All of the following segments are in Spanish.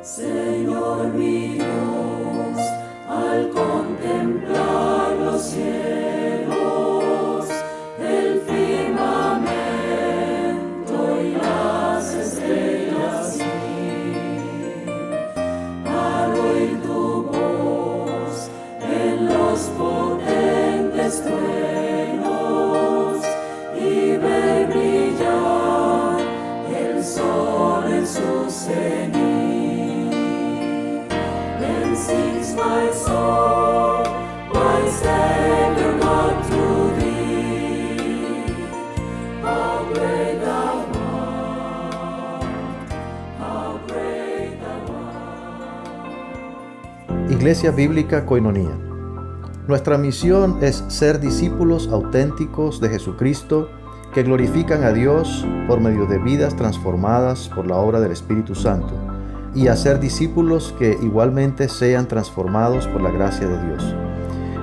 Señor mi Dios, al contemplar los cielos, el firmamento y las estrellas, al oír tu voz en los potentes truenos y ver brillar el sol en su cenit. Sings my soul, my Savior God, to thee. How great thou art, how great thou art. Iglesia Bíblica Koinonía. Nuestra misión es ser discípulos auténticos de Jesucristo que glorifican a Dios por medio de vidas transformadas por la obra del Espíritu Santo, y hacer discípulos que igualmente sean transformados por la gracia de Dios.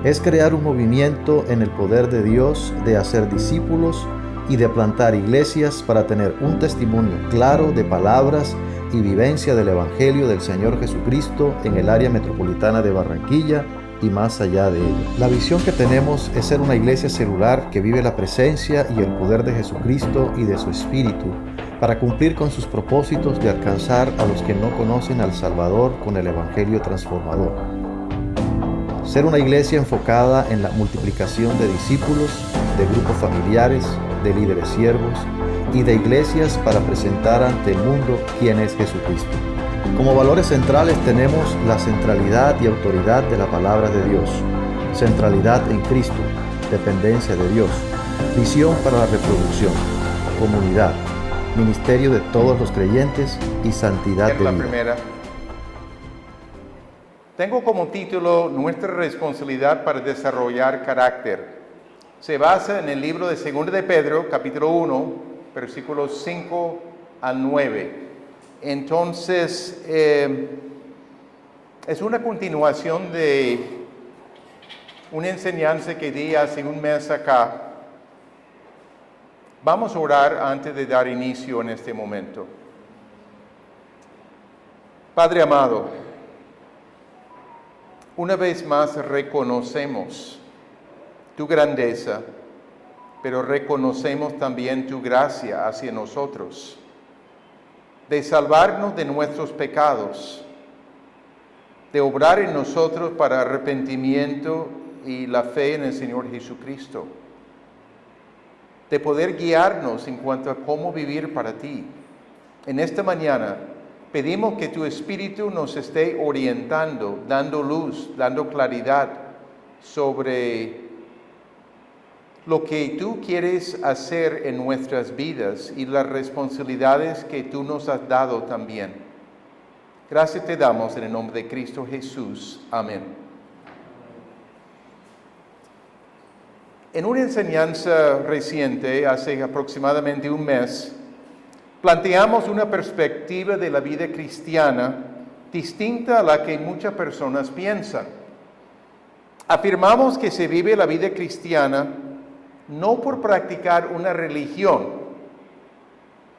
Es crear un movimiento en el poder de Dios de hacer discípulos y de plantar iglesias para tener un testimonio claro de palabras y vivencia del Evangelio del Señor Jesucristo en el área metropolitana de Barranquilla y más allá de ella. La visión que tenemos es ser una iglesia celular que vive la presencia y el poder de Jesucristo y de su Espíritu para cumplir con sus propósitos de alcanzar a los que no conocen al Salvador con el Evangelio transformador. Ser una iglesia enfocada en la multiplicación de discípulos, de grupos familiares, de líderes siervos y de iglesias para presentar ante el mundo quién es Jesucristo. Como valores centrales tenemos la centralidad y autoridad de la palabra de Dios, centralidad en Cristo, dependencia de Dios, visión para la reproducción, comunidad, ministerio de todos los creyentes y santidad de vida. La primera. Tengo como título Nuestra responsabilidad para desarrollar carácter. Se basa en el libro de 2 de Pedro, capítulo 1, versículos 5 al 9. Entonces, es una continuación de una enseñanza que di hace un mes acá. Vamos a orar antes de dar inicio en este momento. Padre amado, una vez más reconocemos tu grandeza, pero reconocemos también tu gracia hacia nosotros, de salvarnos de nuestros pecados, de obrar en nosotros para arrepentimiento y la fe en el Señor Jesucristo, de poder guiarnos en cuanto a cómo vivir para ti. En esta mañana pedimos que tu Espíritu nos esté orientando, dando luz, dando claridad sobre lo que tú quieres hacer en nuestras vidas y las responsabilidades que tú nos has dado también. Gracias te damos en el nombre de Cristo Jesús. Amén. En una enseñanza reciente, hace aproximadamente un mes, planteamos una perspectiva de la vida cristiana distinta a la que muchas personas piensan. Afirmamos que se vive la vida cristiana no por practicar una religión,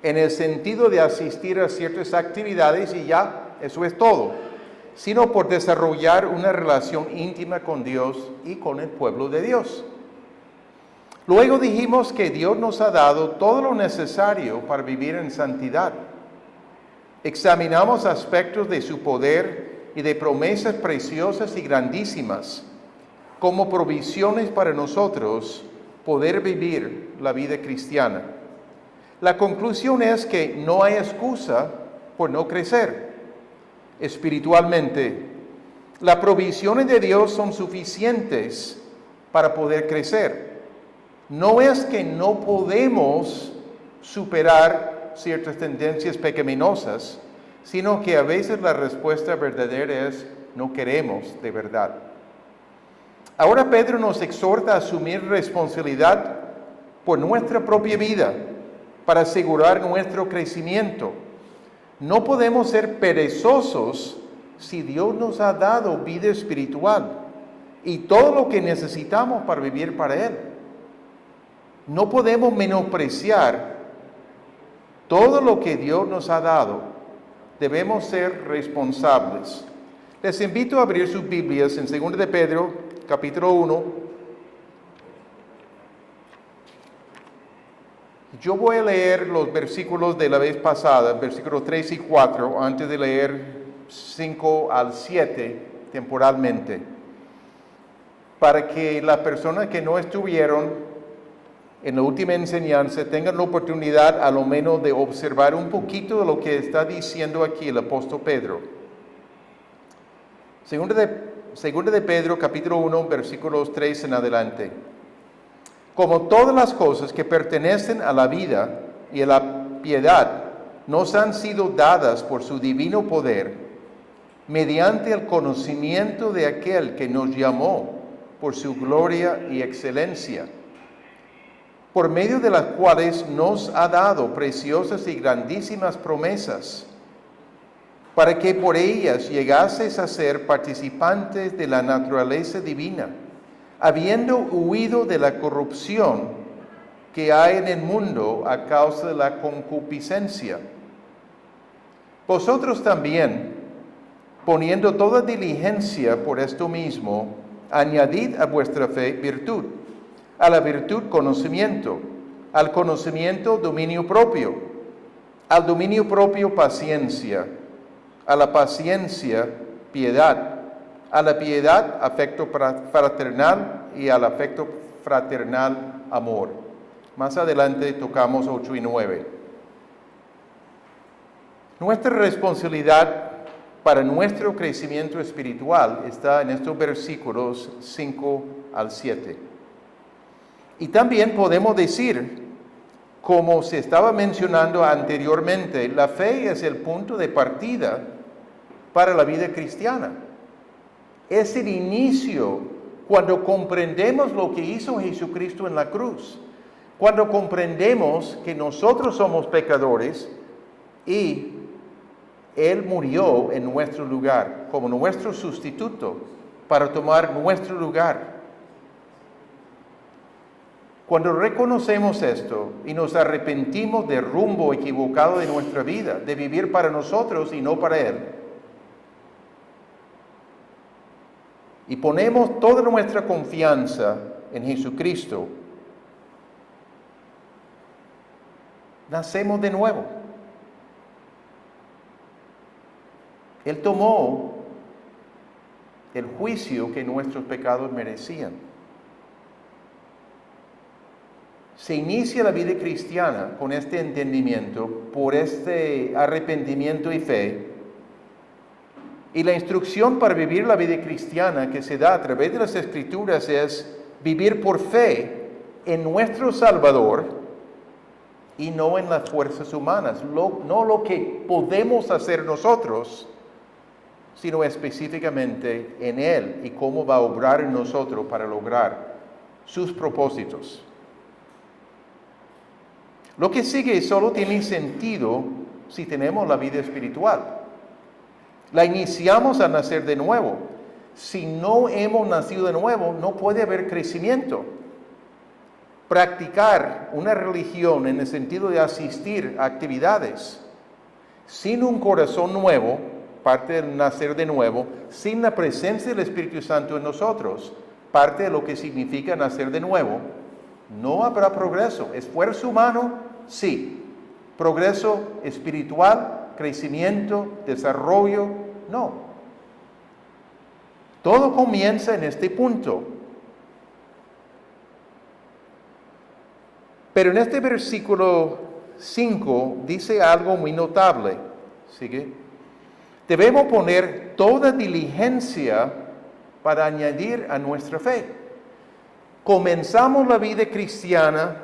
en el sentido de asistir a ciertas actividades y ya, eso es todo, sino por desarrollar una relación íntima con Dios y con el pueblo de Dios. Luego dijimos que Dios nos ha dado todo lo necesario para vivir en santidad. Examinamos aspectos de su poder y de promesas preciosas y grandísimas como provisiones para nosotros poder vivir la vida cristiana. La conclusión es que no hay excusa por no crecer espiritualmente. Las provisiones de Dios son suficientes para poder crecer. No es que no podemos superar ciertas tendencias pecaminosas, sino que a veces la respuesta verdadera es no queremos de verdad. Ahora Pedro nos exhorta a asumir responsabilidad por nuestra propia vida para asegurar nuestro crecimiento. No podemos ser perezosos si Dios nos ha dado vida espiritual y todo lo que necesitamos para vivir para Él. No podemos menospreciar todo lo que Dios nos ha dado Debemos ser responsables. Les invito a abrir sus Biblias en 2 de Pedro, capítulo 1. Yo voy a leer los versículos de la vez pasada, versículos 3 y 4, antes de leer 5 al 7 temporalmente, para que las personas que no estuvieron en la última enseñanza tengan la oportunidad a lo menos de observar un poquito de lo que está diciendo aquí el apóstol Pedro. Segunda de Pedro, capítulo 1, versículos 3 en adelante. Como todas las cosas que pertenecen a la vida y a la piedad nos han sido dadas por su divino poder, mediante el conocimiento de aquel que nos llamó por su gloria y excelencia, por medio de las cuales nos ha dado preciosas y grandísimas promesas, para que por ellas llegases a ser participantes de la naturaleza divina, habiendo huido de la corrupción que hay en el mundo a causa de la concupiscencia. Vosotros también, poniendo toda diligencia por esto mismo, añadid a vuestra fe virtud, a la virtud conocimiento, al conocimiento dominio propio, al dominio propio paciencia, a la paciencia piedad, a la piedad afecto fraternal y al afecto fraternal amor. Más adelante tocamos 8 y 9. Nuestra responsabilidad para nuestro crecimiento espiritual está en estos versículos 5 al 7. Y también podemos decir, como se estaba mencionando anteriormente, la fe es el punto de partida para la vida cristiana. Es el inicio cuando comprendemos lo que hizo Jesucristo en la cruz, cuando comprendemos que nosotros somos pecadores y Él murió en nuestro lugar, como nuestro sustituto, para tomar nuestro lugar. Cuando reconocemos esto y nos arrepentimos del rumbo equivocado de nuestra vida, de vivir para nosotros y no para Él, y ponemos toda nuestra confianza en Jesucristo, nacemos de nuevo. Él tomó el juicio que nuestros pecados merecían. Se inicia la vida cristiana con este entendimiento, por este arrepentimiento y fe. Y la instrucción para vivir la vida cristiana que se da a través de las Escrituras es vivir por fe en nuestro Salvador y no en las fuerzas humanas, no lo que podemos hacer nosotros, sino específicamente en Él y cómo va a obrar en nosotros para lograr sus propósitos. Lo que sigue solo tiene sentido si tenemos la vida espiritual. La iniciamos a nacer de nuevo. Si no hemos nacido de nuevo, no puede haber crecimiento. Practicar una religión en el sentido de asistir a actividades sin un corazón nuevo, parte del nacer de nuevo, sin la presencia del Espíritu Santo en nosotros, parte de lo que significa nacer de nuevo, no habrá progreso. Esfuerzo humano, sí. Progreso espiritual, crecimiento, desarrollo, no. Todo comienza en este punto. Pero en este versículo 5 dice algo muy notable. ¿Sigue? Debemos poner toda diligencia para añadir a nuestra fe. Comenzamos la vida cristiana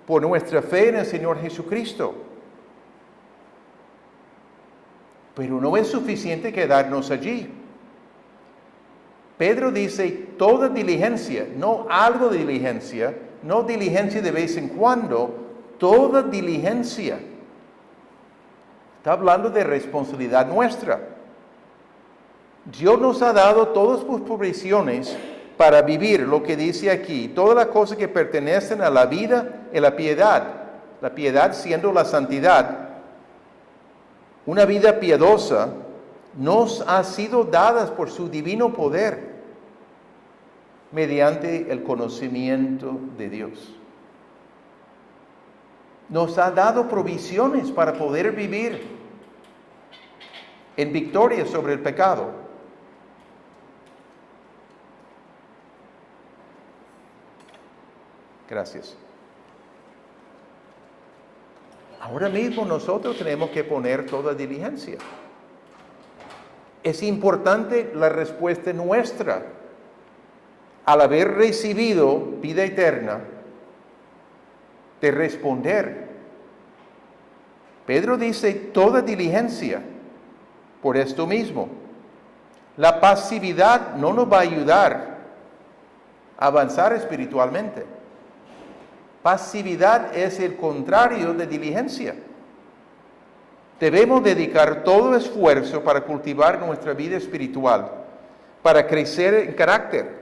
por nuestra fe en el Señor Jesucristo. Pero no es suficiente quedarnos allí. Pedro dice toda diligencia, no algo de diligencia, no diligencia de vez en cuando, toda diligencia. Está hablando de responsabilidad nuestra. Dios nos ha dado todas sus provisiones para vivir lo que dice aquí, todas las cosas que pertenecen a la vida y la piedad siendo la santidad, Una vida piadosa nos ha sido dada por su divino poder mediante el conocimiento de Dios. Nos ha dado provisiones para poder vivir en victoria sobre el pecado. Gracias. Ahora mismo nosotros tenemos que poner toda diligencia. Es importante la respuesta nuestra al haber recibido vida eterna, de responder. Pedro dice toda diligencia por esto mismo. La pasividad no nos va a ayudar a avanzar espiritualmente. Pasividad es el contrario de diligencia. Debemos dedicar todo esfuerzo para cultivar nuestra vida espiritual, para crecer en carácter.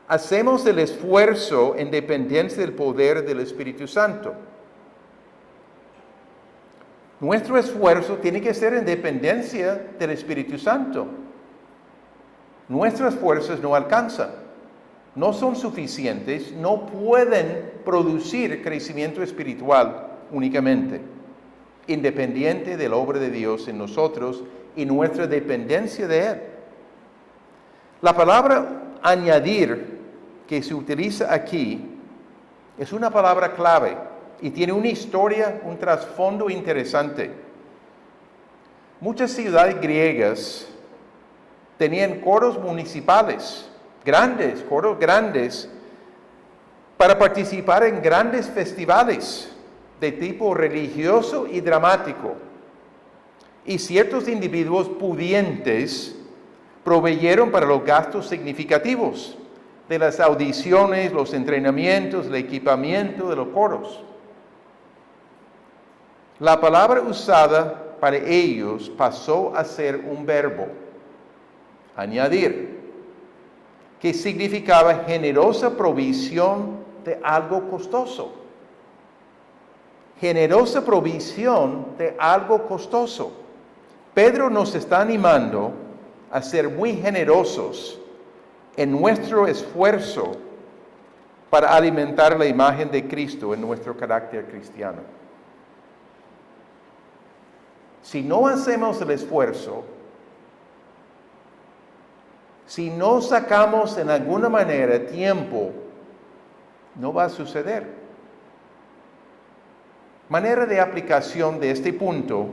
Hacemos el esfuerzo en dependencia del poder del Espíritu Santo. Nuestro esfuerzo tiene que ser en dependencia del Espíritu Santo. Nuestros esfuerzos no alcanzan, no son suficientes, no pueden producir crecimiento espiritual únicamente, independiente de la obra de Dios en nosotros y nuestra dependencia de Él. La palabra añadir que se utiliza aquí es una palabra clave y tiene una historia, un trasfondo interesante. Muchas ciudades griegas tenían coros municipales, coros grandes, para participar en grandes festivales de tipo religioso y dramático. Y ciertos individuos pudientes proveyeron para los gastos significativos de las audiciones, los entrenamientos, el equipamiento de los coros. La palabra usada para ellos pasó a ser un verbo, añadir, que significaba generosa provisión de algo costoso. Generosa provisión de algo costoso. Pedro nos está animando a ser muy generosos en nuestro esfuerzo para alimentar la imagen de Cristo en nuestro carácter cristiano. Si no hacemos el esfuerzo, si no sacamos en alguna manera tiempo, no va a suceder. Manera de aplicación de este punto,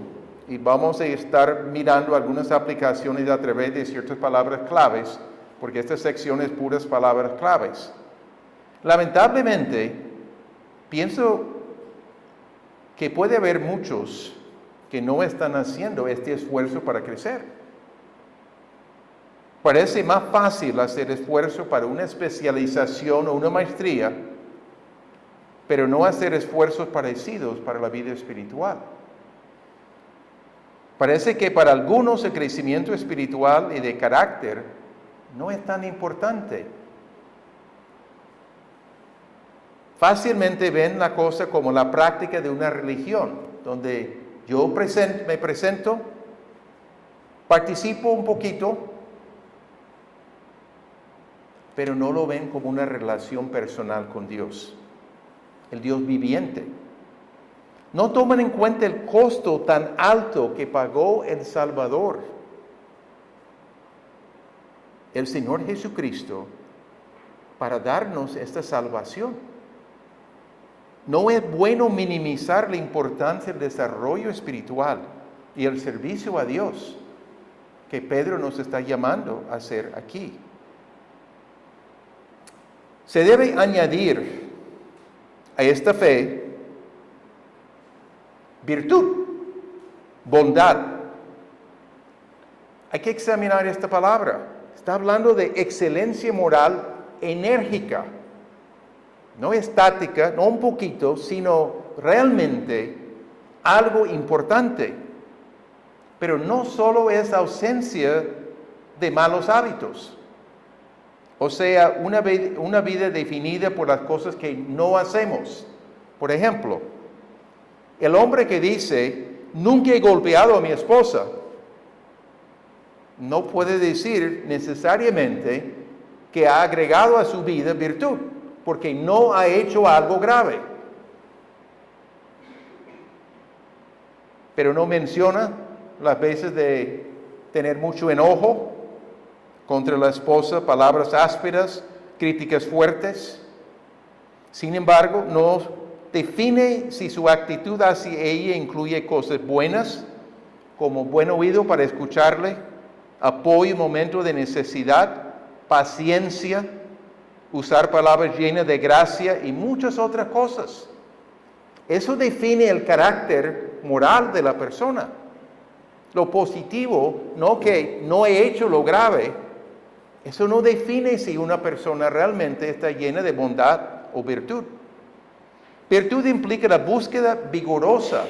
y vamos a estar mirando algunas aplicaciones a través de ciertas palabras claves, porque esta sección es puras palabras claves. Lamentablemente, pienso que puede haber muchos que no están haciendo este esfuerzo para crecer. Parece más fácil hacer esfuerzo para una especialización o una maestría, pero no hacer esfuerzos parecidos para la vida espiritual. Parece que para algunos el crecimiento espiritual y de carácter no es tan importante. Fácilmente ven la cosa como la práctica de una religión, donde yo me presento, participo un poquito, pero no lo ven como una relación personal con Dios, el Dios viviente. No toman en cuenta el costo tan alto que pagó el Salvador, el Señor Jesucristo, para darnos esta salvación. No es bueno minimizar la importancia del desarrollo espiritual y el servicio a Dios que Pedro nos está llamando a hacer aquí. Se debe añadir a esta fe virtud, bondad. Hay que examinar esta palabra. Está hablando de excelencia moral enérgica, no estática, no un poquito, sino realmente algo importante. Pero no solo es ausencia de malos hábitos, o sea, una vida definida por las cosas que no hacemos. Por ejemplo, el hombre que dice, nunca he golpeado a mi esposa, no puede decir necesariamente que ha agregado a su vida virtud, porque no ha hecho algo grave. Pero no menciona las veces de tener mucho enojo contra la esposa, palabras ásperas, críticas fuertes. Sin embargo, no define si su actitud hacia ella incluye cosas buenas, como buen oído para escucharle, apoyo en momentos de necesidad, paciencia, usar palabras llenas de gracia y muchas otras cosas. Eso define el carácter moral de la persona. Lo positivo, no que no he hecho lo grave, eso no define si una persona realmente está llena de bondad o virtud. Virtud implica la búsqueda vigorosa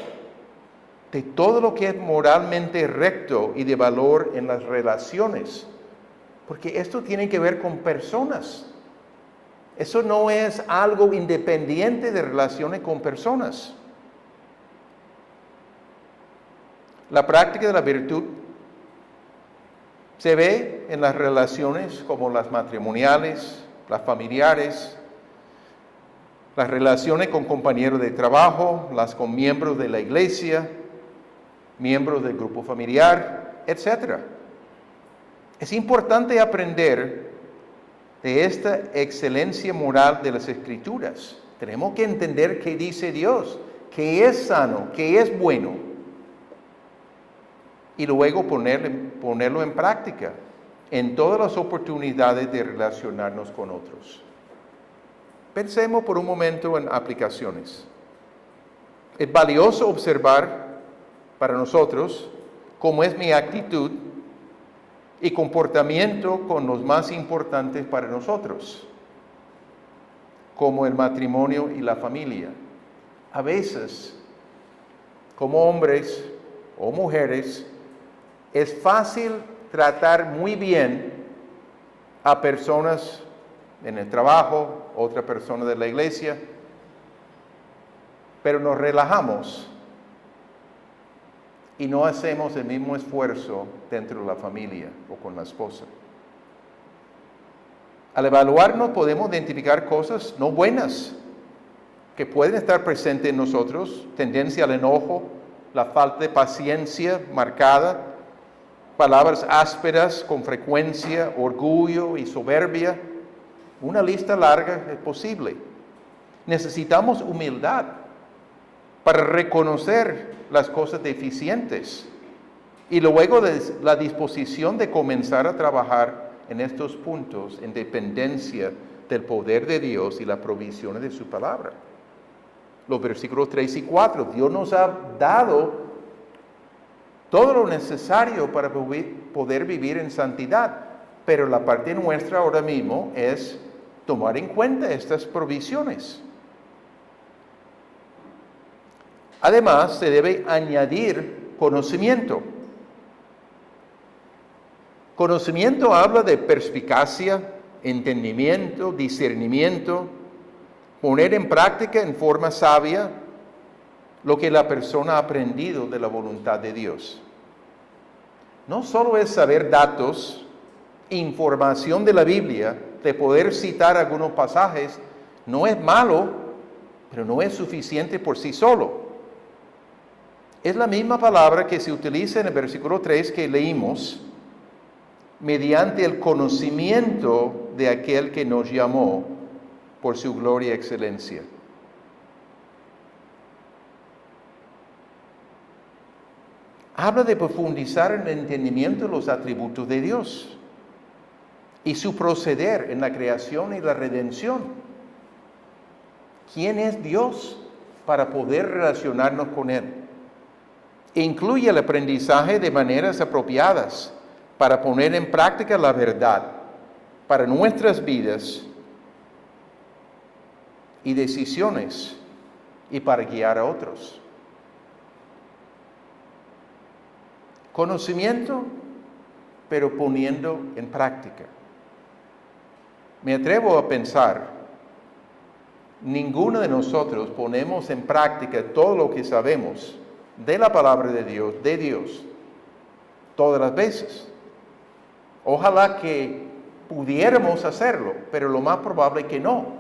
de todo lo que es moralmente recto y de valor en las relaciones. Porque esto tiene que ver con personas. Eso no es algo independiente de relaciones con personas. La práctica de la virtud se ve en las relaciones como las matrimoniales, las familiares, las relaciones con compañeros de trabajo, las con miembros de la iglesia, miembros del grupo familiar, etc. Es importante aprender de esta excelencia moral de las Escrituras. Tenemos que entender qué dice Dios, qué es sano, qué es bueno, y luego ponerlo en práctica en todas las oportunidades de relacionarnos con otros. Pensemos por un momento en aplicaciones. Es valioso observar para nosotros cómo es mi actitud y comportamiento con los más importantes para nosotros, como el matrimonio y la familia. A veces, como hombres o mujeres, es fácil tratar muy bien a personas en el trabajo, otra persona de la iglesia, pero nos relajamos y no hacemos el mismo esfuerzo dentro de la familia o con la esposa. Al evaluarnos podemos identificar cosas no buenas que pueden estar presentes en nosotros, tendencia al enojo, la falta de paciencia marcada, palabras ásperas con frecuencia, orgullo y soberbia. Una lista larga es posible. Necesitamos humildad para reconocer las cosas deficientes y luego la disposición de comenzar a trabajar en estos puntos en dependencia del poder de Dios y la provisión de su palabra. Los versículos 3 y 4, Dios nos ha dado todo lo necesario para poder vivir en santidad, pero la parte nuestra ahora mismo es tomar en cuenta estas provisiones. Además, se debe añadir conocimiento. Conocimiento habla de perspicacia, entendimiento, discernimiento, poner en práctica en forma sabia lo que la persona ha aprendido de la voluntad de Dios. No solo es saber datos, información de la Biblia, de poder citar algunos pasajes, no es malo, pero no es suficiente por sí solo. Es la misma palabra que se utiliza en el versículo 3 que leímos, mediante el conocimiento de aquel que nos llamó por su gloria y excelencia. Habla de profundizar en el entendimiento de los atributos de Dios y su proceder en la creación y la redención. ¿Quién es Dios para poder relacionarnos con Él? Incluye el aprendizaje de maneras apropiadas para poner en práctica la verdad para nuestras vidas y decisiones y para guiar a otros. Conocimiento, pero poniendo en práctica. Me atrevo a pensar, ninguno de nosotros ponemos en práctica todo lo que sabemos de la palabra de Dios, todas las veces. Ojalá que pudiéramos hacerlo, pero lo más probable es que no.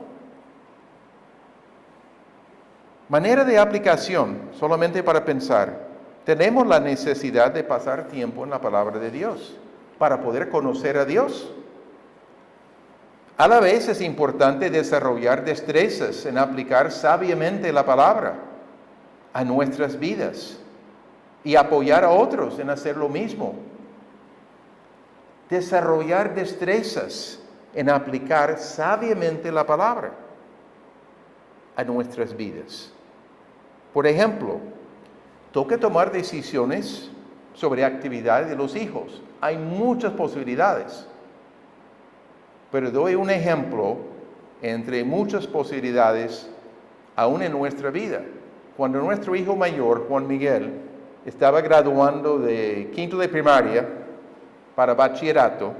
Manera de aplicación, solamente para pensar, tenemos la necesidad de pasar tiempo en la palabra de Dios para poder conocer a Dios. A la vez es importante desarrollar destrezas en aplicar sabiamente la palabra a nuestras vidas y apoyar a otros en hacer lo mismo. Desarrollar destrezas en aplicar sabiamente la palabra a nuestras vidas. Por ejemplo, toca tomar decisiones sobre actividades de los hijos. Hay muchas posibilidades. Pero doy un ejemplo entre muchas posibilidades aún en nuestra vida. Cuando nuestro hijo mayor, Juan Miguel, estaba graduando de quinto de primaria para bachillerato,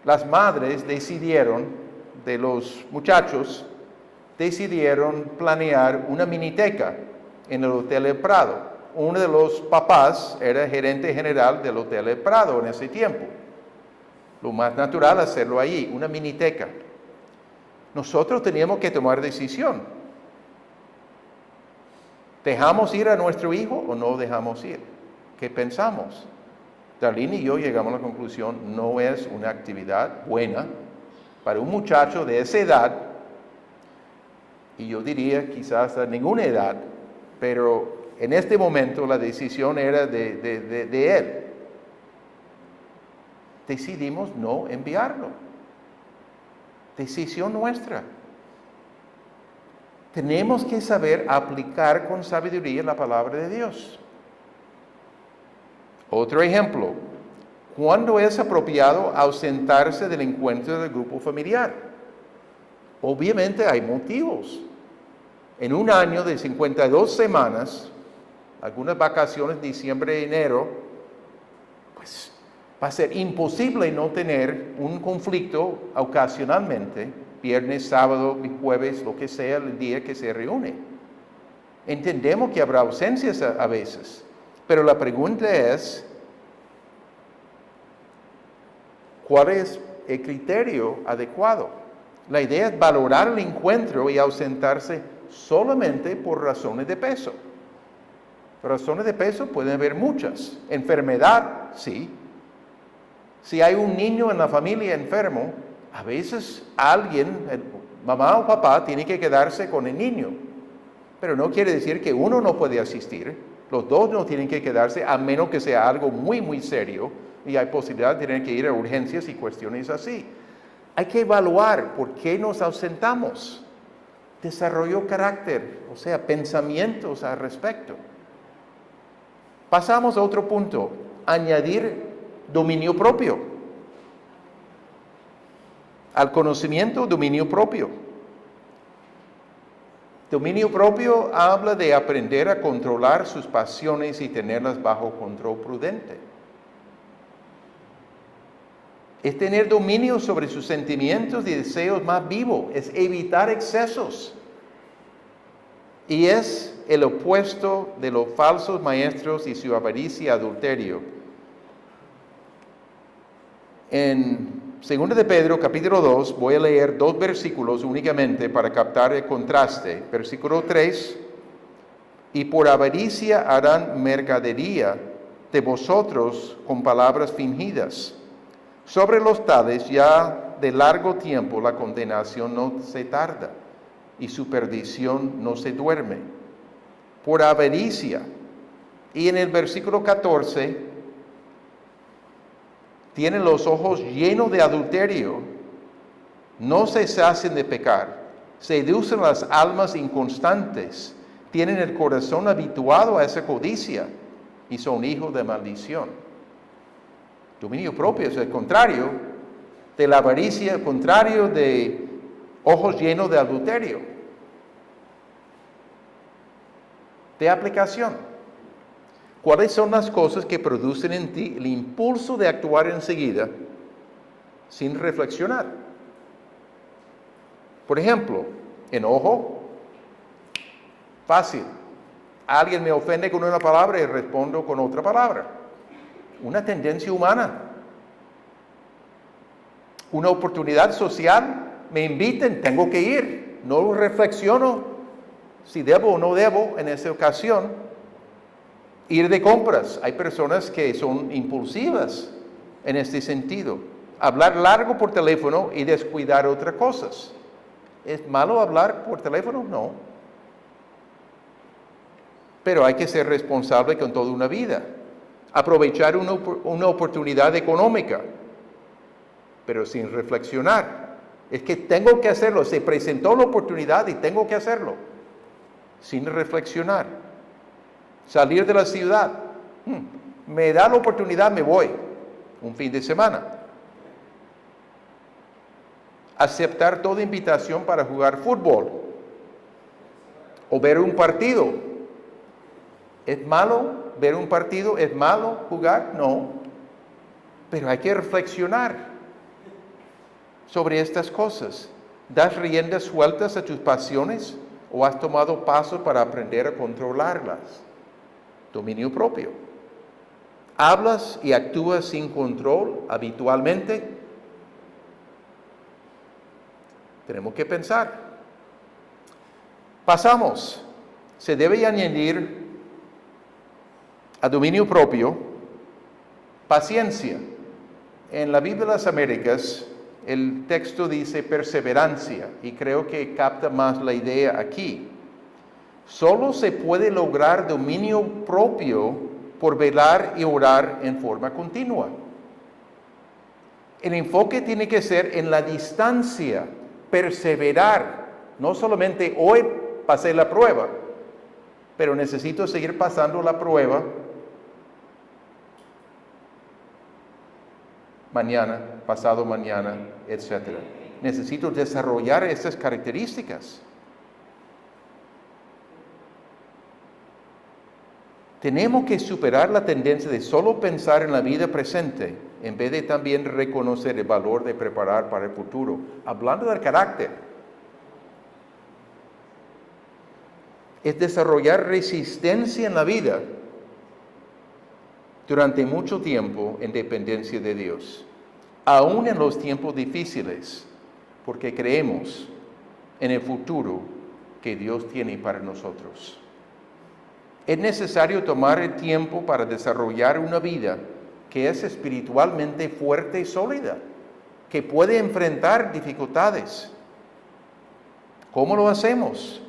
las madres de los muchachos, decidieron planear una miniteca en el Hotel El Prado. Uno de los papás era gerente general del Hotel El Prado en ese tiempo. Lo más natural hacerlo allí, una miniteca. Nosotros teníamos que tomar decisión. ¿Dejamos ir a nuestro hijo o no dejamos ir? ¿Qué pensamos? Darlene y yo llegamos a la conclusión, no es una actividad buena para un muchacho de esa edad, y yo diría quizás a ninguna edad, pero en este momento la decisión era de él. Decidimos no enviarlo. Decisión nuestra. Tenemos que saber aplicar con sabiduría la palabra de Dios. Otro ejemplo, ¿cuándo es apropiado ausentarse del encuentro del grupo familiar? Obviamente hay motivos. En un año de 52 semanas, algunas vacaciones, diciembre, enero, pues va a ser imposible no tener un conflicto ocasionalmente, viernes, sábado, jueves, lo que sea el día que se reúne. Entendemos que habrá ausencias a veces, pero la pregunta es, ¿cuál es el criterio adecuado? La idea es valorar el encuentro y ausentarse solamente por razones de peso. Razones de peso pueden haber muchas. Enfermedad, sí. Si hay un niño en la familia enfermo, a veces alguien, mamá o papá, tiene que quedarse con el niño. Pero no quiere decir que uno no puede asistir. Los dos no tienen que quedarse, a menos que sea algo muy, muy serio. Y hay posibilidad de tener que ir a urgencias y cuestiones así. Hay que evaluar por qué nos ausentamos. Desarrolló carácter, o sea, pensamientos al respecto. Pasamos a otro punto, añadir dominio propio. Al conocimiento, dominio propio. Dominio propio habla de aprender a controlar sus pasiones y tenerlas bajo control prudente. Es tener dominio sobre sus sentimientos y deseos más vivos, es evitar excesos. Y es el opuesto de los falsos maestros y su avaricia y adulterio. En 2 de Pedro, capítulo 2, voy a leer 2 versículos únicamente para captar el contraste. Versículo 3, y por avaricia harán mercadería de vosotros con palabras fingidas. Sobre los tales ya de largo tiempo la condenación no se tarda y su perdición no se duerme. Por avaricia. Y en el versículo 14, tienen los ojos llenos de adulterio, no se sacien de pecar, seducen las almas inconstantes, tienen el corazón habituado a esa codicia y son hijos de maldición. Dominio propio es el contrario de la avaricia, el contrario de ojos llenos de adulterio. De aplicación. ¿Cuáles son las cosas que producen en ti el impulso de actuar enseguida sin reflexionar? Por ejemplo, enojo, fácil. Alguien me ofende con una palabra y respondo con otra palabra. Una tendencia humana. Una oportunidad social, me inviten, tengo que ir. No reflexiono si debo o no debo en esa ocasión ir de compras. Hay personas que son impulsivas en este sentido. Hablar largo por teléfono y descuidar otras cosas. ¿Es malo hablar por teléfono? No. Pero hay que ser responsable con toda una vida. Aprovechar una oportunidad económica, pero sin reflexionar. Es que tengo que hacerlo. Se presentó la oportunidad y tengo que hacerlo. Sin reflexionar. Salir de la ciudad. Me da la oportunidad, me voy. Un fin de semana. Aceptar toda invitación para jugar fútbol. O ver un partido. ¿Es malo ver un partido? ¿Es malo jugar? No. Pero hay que reflexionar sobre estas cosas. ¿Das riendas sueltas a tus pasiones o has tomado pasos para aprender a controlarlas? Dominio propio. ¿Hablas y actúas sin control habitualmente? Tenemos que pensar. Pasamos. Se debe añadir a dominio propio paciencia. En la Biblia de las Américas, el texto dice perseverancia y creo que capta más la idea aquí. Solo se puede lograr dominio propio por velar y orar en forma continua. El enfoque tiene que ser en la distancia, perseverar. No solamente hoy pasé la prueba, pero necesito seguir pasando la prueba mañana, pasado mañana, etc. Necesito desarrollar estas características. Tenemos que superar la tendencia de solo pensar en la vida presente, en vez de también reconocer el valor de preparar para el futuro. Hablando del carácter, es desarrollar resistencia en la vida durante mucho tiempo en dependencia de Dios, aún en los tiempos difíciles, porque creemos en el futuro que Dios tiene para nosotros. Es necesario tomar el tiempo para desarrollar una vida que es espiritualmente fuerte y sólida, que puede enfrentar dificultades. ¿Cómo lo hacemos?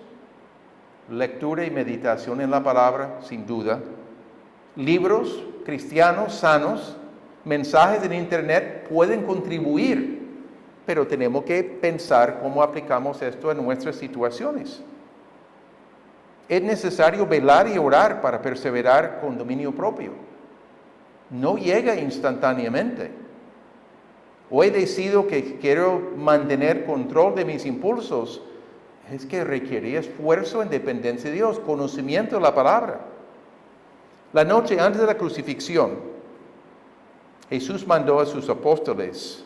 Lectura y meditación en la palabra, sin duda. Libros cristianos sanos, mensajes en internet pueden contribuir, pero tenemos que pensar cómo aplicamos esto en nuestras situaciones. Es necesario velar y orar para perseverar con dominio propio. No llega instantáneamente. Hoy decido que quiero mantener control de mis impulsos. Es que requiere esfuerzo en dependencia de Dios, conocimiento de la palabra. La noche antes de la crucifixión, Jesús mandó a sus apóstoles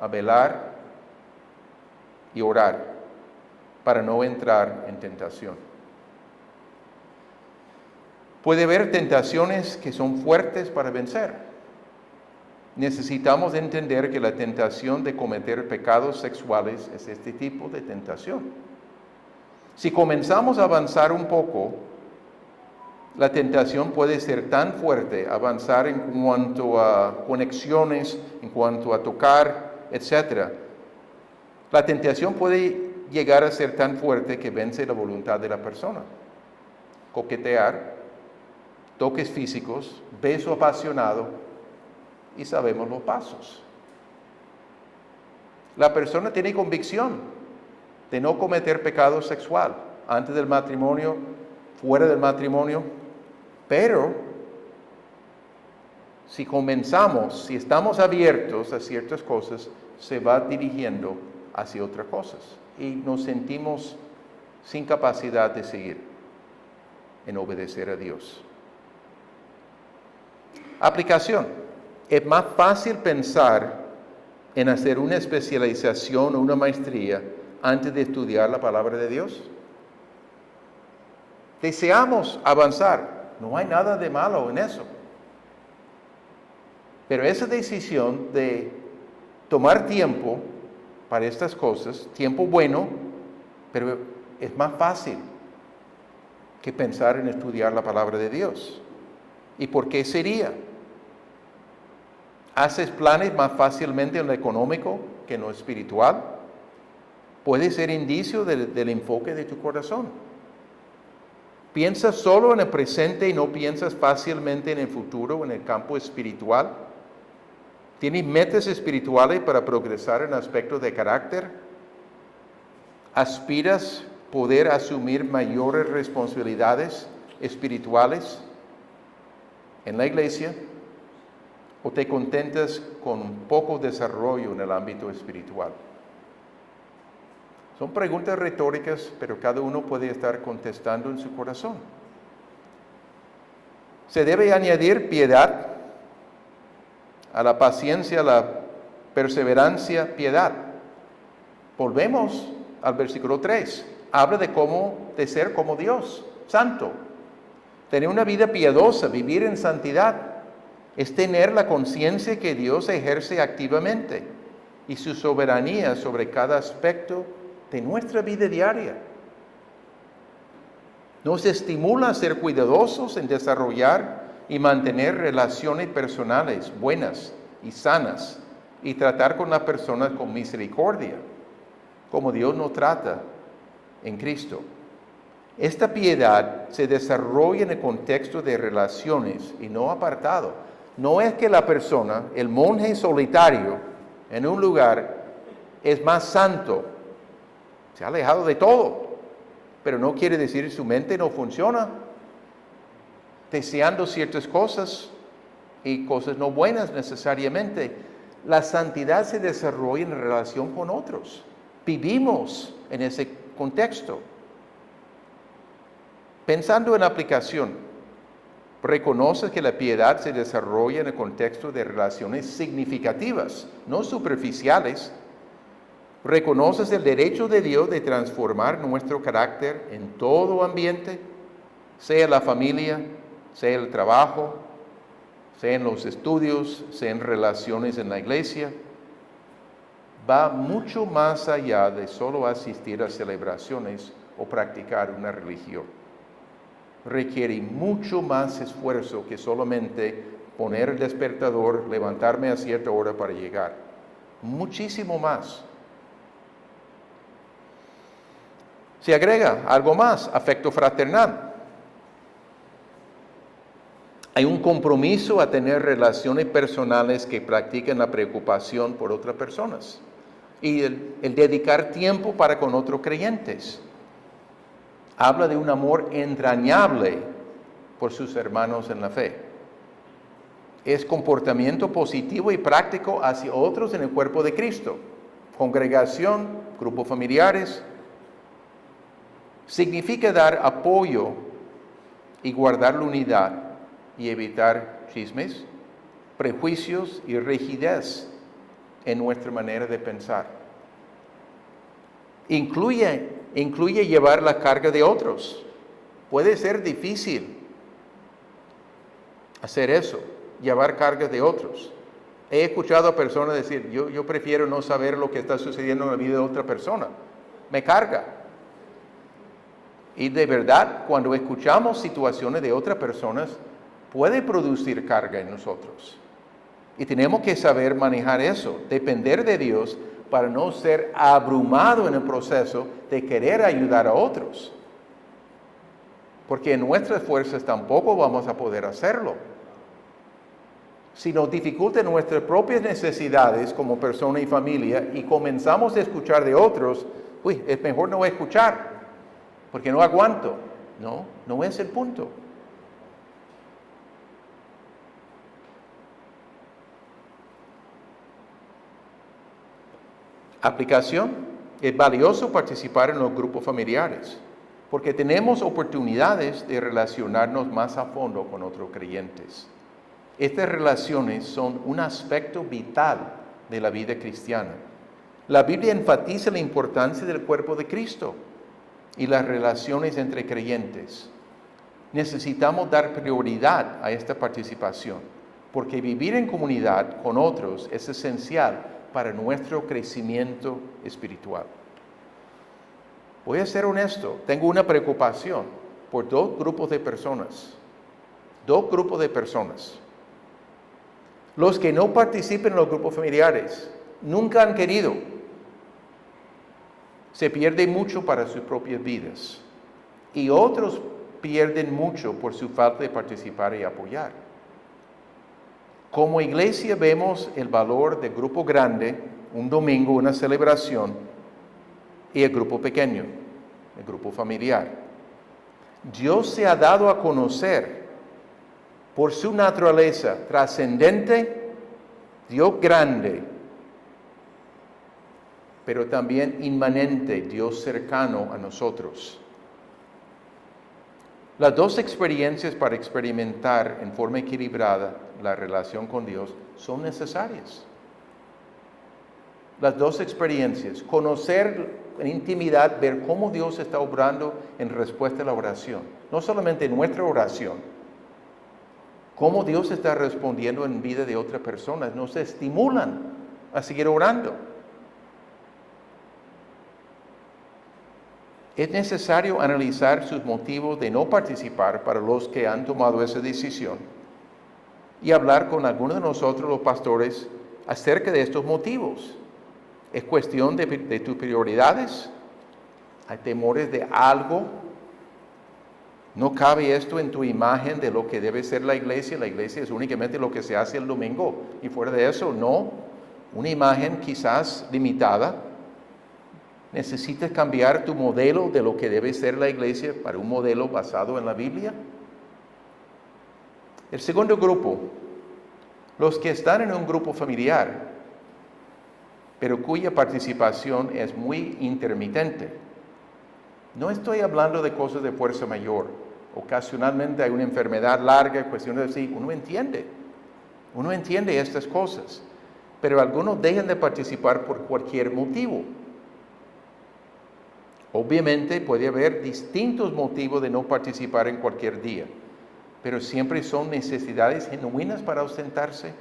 a velar y orar para no entrar en tentación. Puede haber tentaciones que son fuertes para vencer. Necesitamos entender que la tentación de cometer pecados sexuales es este tipo de tentación. Si comenzamos a avanzar un poco, la tentación puede ser tan fuerte, avanzar en cuanto a conexiones, en cuanto a tocar, etc. La tentación puede llegar a ser tan fuerte que vence la voluntad de la persona. Coquetear, toques físicos, beso apasionado, y sabemos los pasos. La persona tiene convicción de no cometer pecado sexual antes del matrimonio, fuera del matrimonio, pero si comenzamos, si estamos abiertos a ciertas cosas, se va dirigiendo hacia otras cosas y nos sentimos sin capacidad de seguir en obedecer a Dios. Aplicación. Es más fácil pensar en hacer una especialización o una maestría antes de estudiar la palabra de Dios. Deseamos avanzar. No hay nada de malo en eso. Pero esa decisión de tomar tiempo para estas cosas, tiempo bueno, pero es más fácil que pensar en estudiar la palabra de Dios. ¿Y por qué sería? ¿Haces planes más fácilmente en lo económico que en lo espiritual? Puede ser indicio del enfoque de tu corazón. ¿Piensas solo en el presente y no piensas fácilmente en el futuro, en el campo espiritual? ¿Tienes metas espirituales para progresar en aspectos de carácter? ¿Aspiras poder asumir mayores responsabilidades espirituales en la iglesia? ¿O te contentas con poco desarrollo en el ámbito espiritual? Son preguntas retóricas, pero cada uno puede estar contestando en su corazón. Se debe añadir piedad a la paciencia, a la perseverancia, piedad. Volvemos al versículo 3. Habla de ser como Dios, santo. Tener una vida piadosa, vivir en santidad, es tener la conciencia que Dios ejerce activamente y su soberanía sobre cada aspecto de nuestra vida diaria. Nos estimula a ser cuidadosos en desarrollar y mantener relaciones personales buenas y sanas y tratar con las personas con misericordia, como Dios nos trata en Cristo. Esta piedad se desarrolla en el contexto de relaciones y no apartado. No es que la persona, el monje solitario en un lugar, es más santo, se ha alejado de todo, pero no quiere decir que su mente no funciona, deseando ciertas cosas y cosas no buenas necesariamente. La santidad se desarrolla en relación con otros. Vivimos en ese contexto. Pensando en aplicación, reconoces que la piedad se desarrolla en el contexto de relaciones significativas, no superficiales. Reconoces el derecho de Dios de transformar nuestro carácter en todo ambiente, sea la familia, sea el trabajo, sea en los estudios, sea en relaciones en la iglesia. Va mucho más allá de solo asistir a celebraciones o practicar una religión. Requiere mucho más esfuerzo que solamente poner el despertador, levantarme a cierta hora para llegar. Muchísimo más. Se agrega algo más, afecto fraternal. Hay un compromiso a tener relaciones personales que practiquen la preocupación por otras personas y el dedicar tiempo para con otros creyentes. Habla de un amor entrañable por sus hermanos en la fe. Es comportamiento positivo y práctico hacia otros en el cuerpo de Cristo. Congregación, grupos familiares. Significa dar apoyo y guardar la unidad y evitar chismes, prejuicios y rigidez en nuestra manera de pensar. Incluye llevar la carga de otros. Puede ser difícil hacer eso, llevar cargas de otros. He escuchado a personas decir, yo prefiero no saber lo que está sucediendo en la vida de otra persona. Me carga. Y de verdad, cuando escuchamos situaciones de otras personas, puede producir carga en nosotros. Y tenemos que saber manejar eso, depender de Dios para no ser abrumado en el proceso de querer ayudar a otros. Porque en nuestras fuerzas tampoco vamos a poder hacerlo. Si nos dificultan nuestras propias necesidades como persona y familia y comenzamos a escuchar de otros, es mejor no escuchar, porque no aguanto. No es el punto. Aplicación. Es valioso participar en los grupos familiares, porque tenemos oportunidades de relacionarnos más a fondo con otros creyentes. Estas relaciones son un aspecto vital de la vida cristiana. La Biblia enfatiza la importancia del cuerpo de Cristo y las relaciones entre creyentes. necesitamos dar prioridad a esta participación, porque vivir en comunidad con otros es esencial para nuestro crecimiento espiritual. Voy a ser honesto, tengo una preocupación por dos grupos de personas. Dos grupos de personas. Los que no participen en los grupos familiares, nunca han querido. Se pierde mucho para sus propias vidas. Y otros pierden mucho por su falta de participar y apoyar. Como iglesia vemos el valor del grupo grande, un domingo, una celebración, y el grupo pequeño, el grupo familiar. Dios se ha dado a conocer por su naturaleza trascendente, Dios grande, pero también inmanente, Dios cercano a nosotros. Las dos experiencias para experimentar en forma equilibrada la relación con Dios son necesarias. Las dos experiencias, conocer en intimidad, ver cómo Dios está obrando en respuesta a la oración. No solamente en nuestra oración, cómo Dios está respondiendo en vida de otras personas, nos estimulan a seguir orando. Es necesario analizar sus motivos de no participar para los que han tomado esa decisión y hablar con algunos de nosotros, los pastores, acerca de estos motivos. ¿Es cuestión de tus prioridades? ¿Hay temores de algo? ¿No cabe esto en tu imagen de lo que debe ser la iglesia? La iglesia es únicamente lo que se hace el domingo y fuera de eso, no. Una imagen quizás limitada. ¿Necesitas cambiar tu modelo de lo que debe ser la iglesia para un modelo basado en la Biblia? El segundo grupo, los que están en un grupo familiar, pero cuya participación es muy intermitente. No estoy hablando de cosas de fuerza mayor. Ocasionalmente hay una enfermedad larga, cuestiones así. Uno entiende estas cosas, pero algunos dejan de participar por cualquier motivo. Obviamente puede haber distintos motivos de no participar en cualquier día, pero siempre son necesidades genuinas para ausentarse.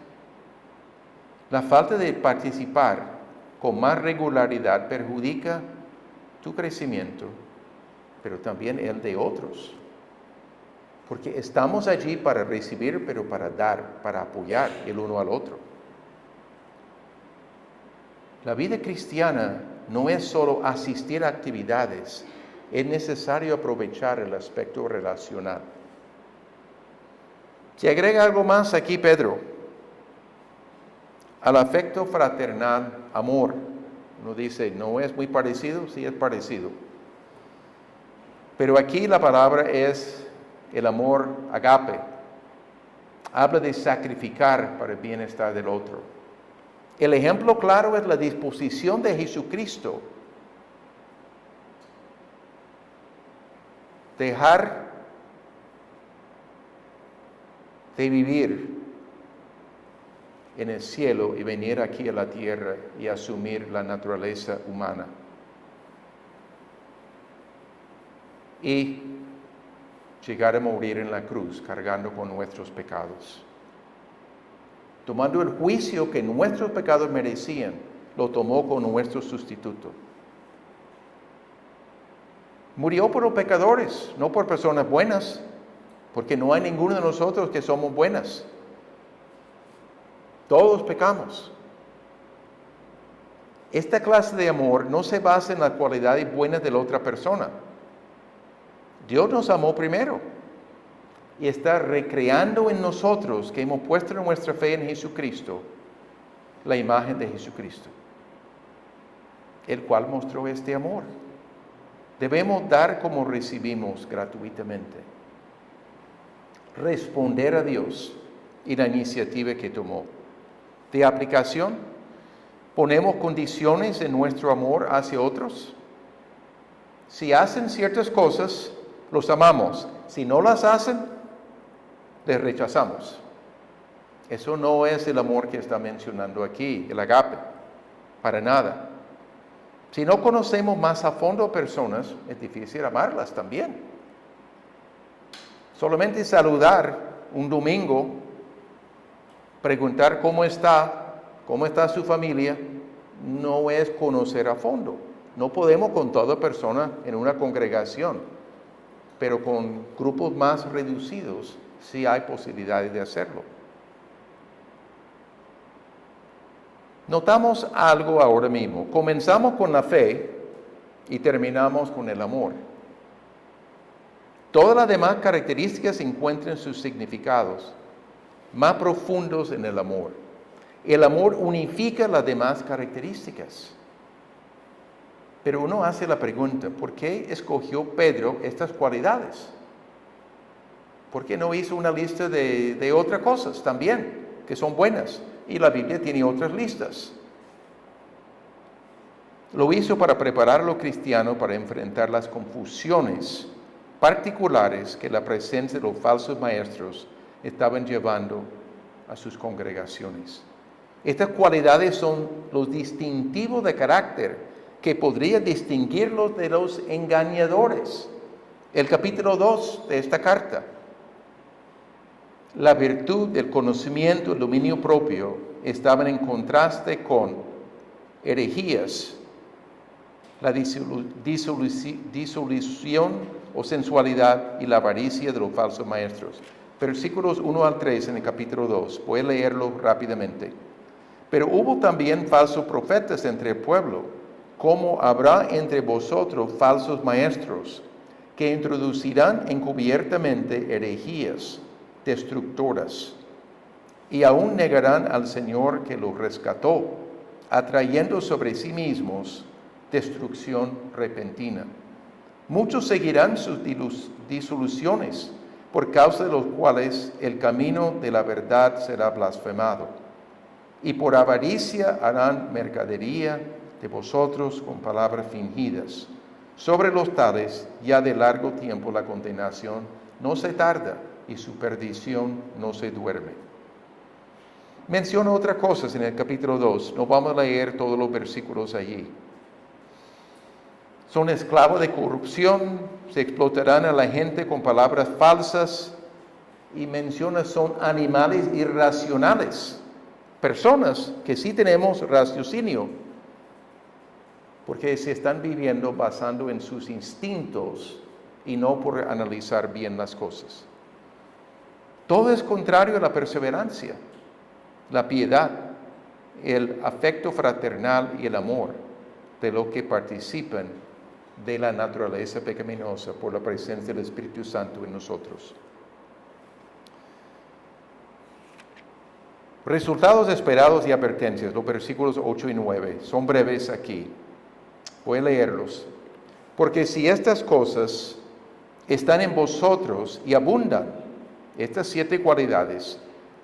La falta de participar con más regularidad perjudica tu crecimiento, pero también el de otros. Porque estamos allí para recibir, pero para dar, para apoyar el uno al otro. La vida cristiana no es solo asistir a actividades, es necesario aprovechar el aspecto relacional. Se agrega algo más aquí, Pedro. Al afecto fraternal, amor. Uno dice, ¿no es muy parecido? Sí, es parecido. Pero aquí la palabra es el amor agape. Habla de sacrificar para el bienestar del otro. El ejemplo claro es la disposición de Jesucristo. Dejar de vivir en el cielo y venir aquí a la tierra y asumir la naturaleza humana. Y llegar a morir en la cruz cargando con nuestros pecados. Tomando el juicio que nuestros pecados merecían, lo tomó con nuestro sustituto. Murió por los pecadores, no por personas buenas, porque no hay ninguno de nosotros que somos buenas. Todos pecamos. Esta clase de amor no se basa en las cualidades buenas de la otra persona. Dios nos amó primero y está recreando en nosotros, que hemos puesto nuestra fe en Jesucristo, la imagen de Jesucristo, el cual mostró este amor. Debemos dar como recibimos gratuitamente. Responder a Dios y la iniciativa que tomó. De aplicación, ponemos condiciones en nuestro amor hacia otros. Si hacen ciertas cosas, los amamos. Si no las hacen, les rechazamos. Eso no es el amor que está mencionando aquí, el agape, para nada. Si no conocemos más a fondo a personas, es difícil amarlas también. Solamente saludar un domingo, preguntar cómo está su familia, no es conocer a fondo. No podemos con toda persona en una congregación, pero con grupos más reducidos sí hay posibilidades de hacerlo. Notamos algo ahora mismo. Comenzamos con la fe y terminamos con el amor. Todas las demás características encuentran sus significados más profundos en el amor. El amor unifica las demás características. Pero uno hace la pregunta, ¿por qué escogió Pedro estas cualidades? ¿Por qué no hizo una lista de otras cosas también, que son buenas? Y la Biblia tiene otras listas. Lo hizo para preparar a los cristianos para enfrentar las confusiones particulares que la presencia de los falsos maestros estaban llevando a sus congregaciones. Estas cualidades son los distintivos de carácter que podría distinguirlos de los engañadores. El capítulo 2 de esta carta. La virtud del conocimiento, el dominio propio, estaban en contraste con herejías, la disolución o sensualidad y la avaricia de los falsos maestros. Versículos 1 al 3 en el capítulo 2. Voy a leerlo rápidamente. Pero hubo también falsos profetas entre el pueblo, como habrá entre vosotros falsos maestros, que introducirán encubiertamente herejías destructoras, y aún negarán al Señor que los rescató, atrayendo sobre sí mismos destrucción repentina. Muchos seguirán sus disoluciones, por causa de los cuales el camino de la verdad será blasfemado. Y por avaricia harán mercadería de vosotros con palabras fingidas. Sobre los tales, ya de largo tiempo la condenación no se tarda y su perdición no se duerme. Menciona otras cosas en el capítulo 2. No vamos a leer todos los versículos allí. Son esclavos de corrupción, se explotarán a la gente con palabras falsas y menciona son animales irracionales. Personas que sí tenemos raciocinio, porque se están viviendo basando en sus instintos y no por analizar bien las cosas. Todo es contrario a la perseverancia, la piedad, el afecto fraternal y el amor de los que participan de la naturaleza pecaminosa por la presencia del Espíritu Santo en nosotros. Resultados esperados y advertencias, los versículos 8 y 9, son breves aquí. Voy a leerlos. Porque si estas cosas están en vosotros y abundan, estas 7 cualidades,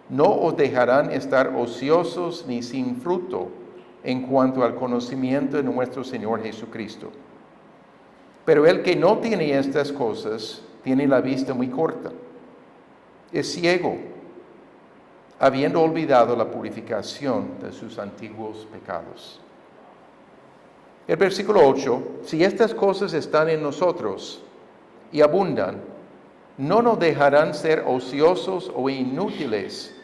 no os dejarán estar ociosos ni sin fruto en cuanto al conocimiento de nuestro Señor Jesucristo. Pero el que no tiene estas cosas, tiene la vista muy corta, es ciego, habiendo olvidado la purificación de sus antiguos pecados. El versículo 8, si estas cosas están en nosotros y abundan, no nos dejarán ser ociosos o inútiles,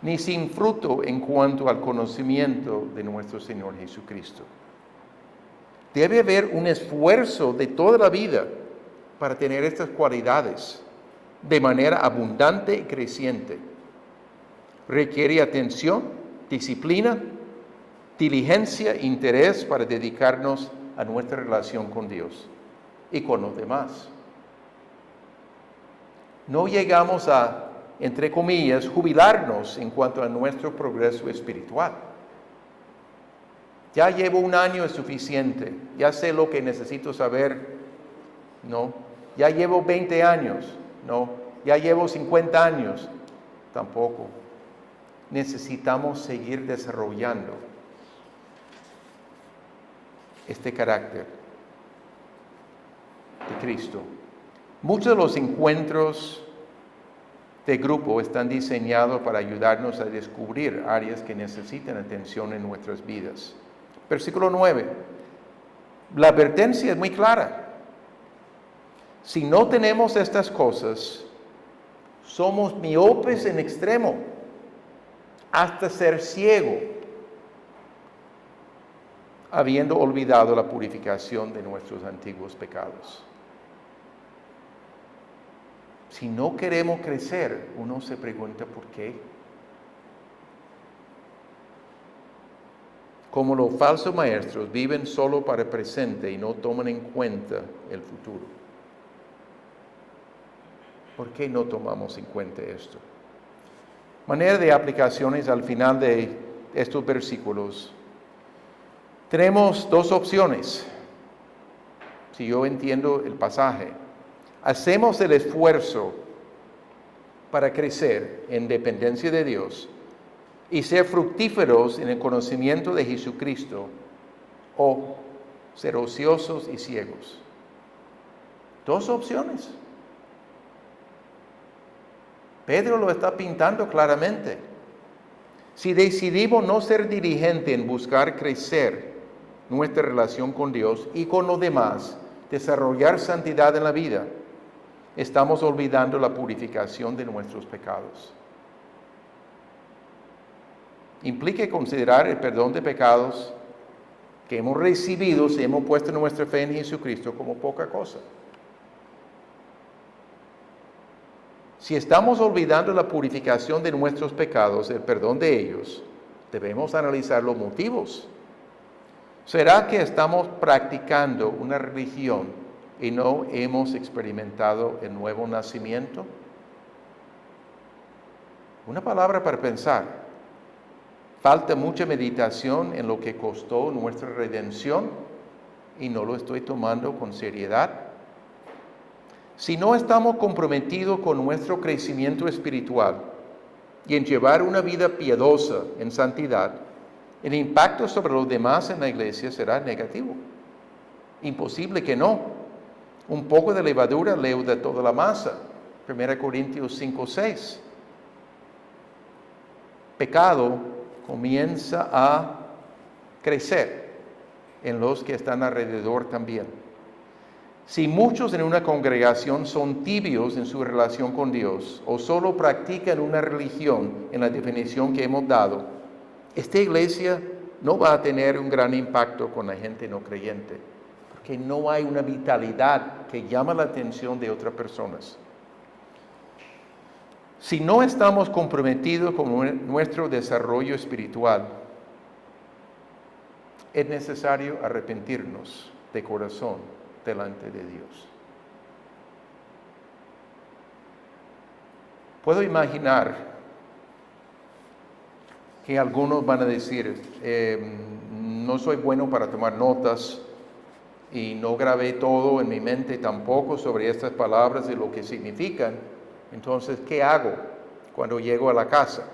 ni sin fruto en cuanto al conocimiento de nuestro Señor Jesucristo. Debe haber un esfuerzo de toda la vida para tener estas cualidades de manera abundante y creciente. Requiere atención, disciplina, diligencia e interés para dedicarnos a nuestra relación con Dios y con los demás. No llegamos a, entre comillas, jubilarnos en cuanto a nuestro progreso espiritual. Ya llevo 1 año es suficiente, ya sé lo que necesito saber, no. Ya llevo 20 años, no. Ya llevo 50 años, tampoco. Necesitamos seguir desarrollando este carácter de Cristo. Muchos de los encuentros de grupo están diseñados para ayudarnos a descubrir áreas que necesitan atención en nuestras vidas. Versículo 9. La advertencia es muy clara. Si no tenemos estas cosas, Somos miopes en extremo, hasta ser ciego, habiendo olvidado la purificación de nuestros antiguos pecados. Si no queremos crecer, uno se pregunta por qué. Como los falsos maestros viven solo para el presente y no toman en cuenta el futuro. ¿Por qué no tomamos en cuenta esto? Manera de aplicaciones al final de estos versículos. Tenemos dos opciones, si yo entiendo el pasaje. Hacemos el esfuerzo para crecer en dependencia de Dios y ser fructíferos en el conocimiento de Jesucristo, o ser ociosos y ciegos. Dos opciones. Pedro lo está pintando claramente. Si decidimos no ser diligentes en buscar crecer nuestra relación con Dios y con los demás, desarrollar santidad en la vida, estamos olvidando la purificación de nuestros pecados. Implica considerar el perdón de pecados que hemos recibido si hemos puesto nuestra fe en Jesucristo como poca cosa. Si estamos olvidando la purificación de nuestros pecados, el perdón de ellos, debemos analizar los motivos. ¿Será que estamos practicando una religión y no hemos experimentado el nuevo nacimiento? Una palabra para pensar. Falta mucha meditación en lo que costó nuestra redención y no lo estoy tomando con seriedad. Si no estamos comprometidos con nuestro crecimiento espiritual y en llevar una vida piadosa en santidad, el impacto sobre los demás en la iglesia será negativo. Imposible que no. Un poco de levadura leuda toda la masa. 1 Corintios 5:6. Pecado comienza a crecer en los que están alrededor también. Si muchos en una congregación son tibios en su relación con Dios o solo practican una religión en la definición que hemos dado, esta iglesia no va a tener un gran impacto con la gente no creyente, porque no hay una vitalidad que llama la atención de otras personas. Si no estamos comprometidos con nuestro desarrollo espiritual, es necesario arrepentirnos de corazón delante de Dios. Puedo imaginar que algunos van a decir, no soy bueno para tomar notas y no grabé todo en mi mente tampoco sobre estas palabras y lo que significan. Entonces, ¿qué hago cuando llego a la casa?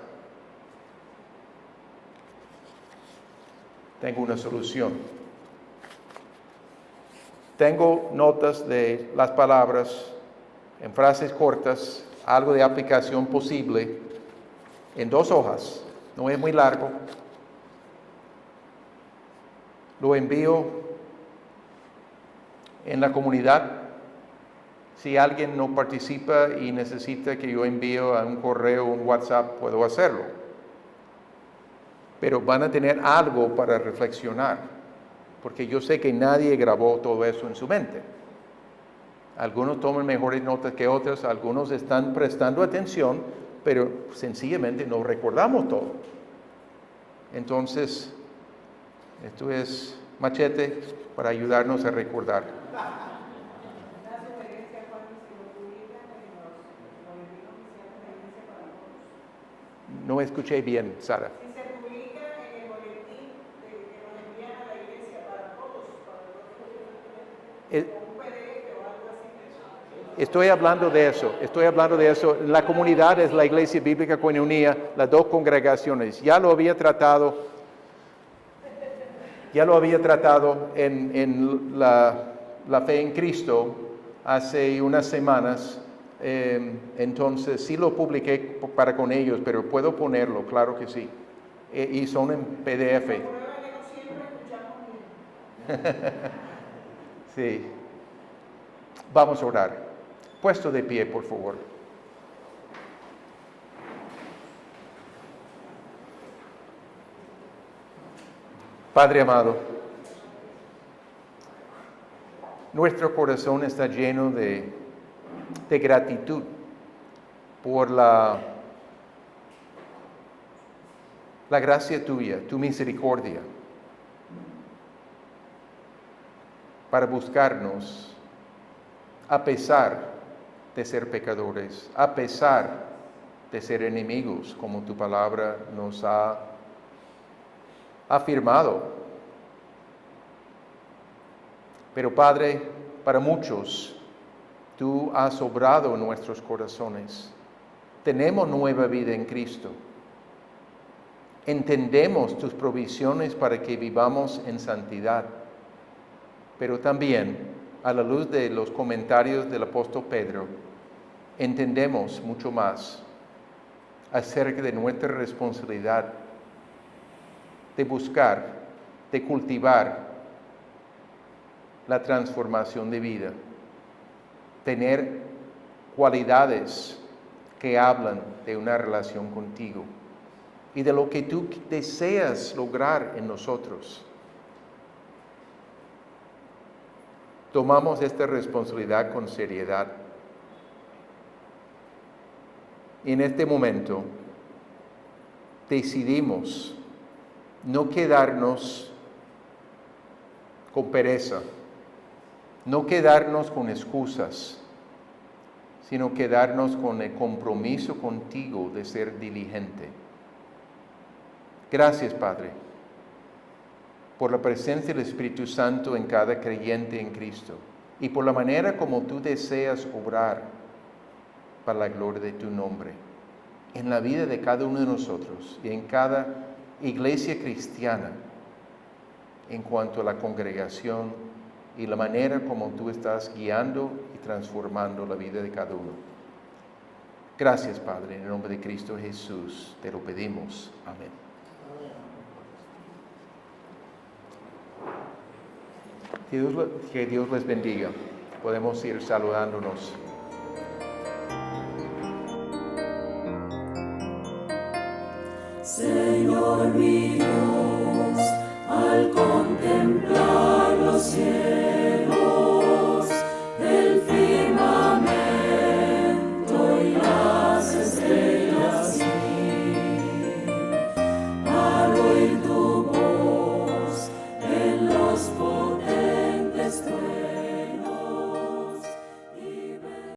Tengo una solución. Tengo notas de las palabras en frases cortas, algo de aplicación posible, en 2 hojas. No es muy largo. Lo envío en la comunidad. Si alguien no participa y necesita que yo envíe a un correo o un WhatsApp, puedo hacerlo. Pero van a tener algo para reflexionar, porque yo sé que nadie grabó todo eso en su mente. Algunos toman mejores notas que otros, algunos están prestando atención, pero sencillamente no recordamos todo. Entonces, esto es machete para ayudarnos a recordar. No escuché bien, Sara. Si se publica en el boletín que nos envían a la iglesia para todos, un PDF o algo así. Estoy hablando de eso. La comunidad es la Iglesia Bíblica Koinonia, las 2 congregaciones. Ya lo había tratado en la fe en Cristo hace unas semanas. Entonces sí lo publiqué para con ellos, pero puedo ponerlo, claro que sí. Y son en PDF. Sí. Vamos a orar. Puesto de pie, por favor. Padre amado, nuestro corazón está lleno de gratitud por la gracia tuya, tu misericordia, para buscarnos a pesar de ser pecadores, a pesar de ser enemigos, como tu palabra nos ha afirmado. Pero Padre, para muchos, tú has obrado en nuestros corazones. Tenemos nueva vida en Cristo. Entendemos tus provisiones para que vivamos en santidad. Pero también, a la luz de los comentarios del apóstol Pedro, entendemos mucho más acerca de nuestra responsabilidad de buscar, de cultivar la transformación de vida, tener cualidades que hablan de una relación contigo y de lo que tú deseas lograr en nosotros. Tomamos esta responsabilidad con seriedad. Y en este momento decidimos no quedarnos con pereza, no quedarnos con excusas, sino quedarnos con el compromiso contigo de ser diligente. Gracias, Padre, por la presencia del Espíritu Santo en cada creyente en Cristo y por la manera como tú deseas obrar para la gloria de tu nombre en la vida de cada uno de nosotros y en cada iglesia cristiana en cuanto a la congregación y la manera como tú estás guiando y transformando la vida de cada uno. Gracias, Padre, en el nombre de Cristo Jesús te lo pedimos. Amén. Que Dios les bendiga. Podemos ir saludándonos. Señor mi Dios, al contemplar los cielos, el firmamento y las estrellas vi, al oír tu voz en los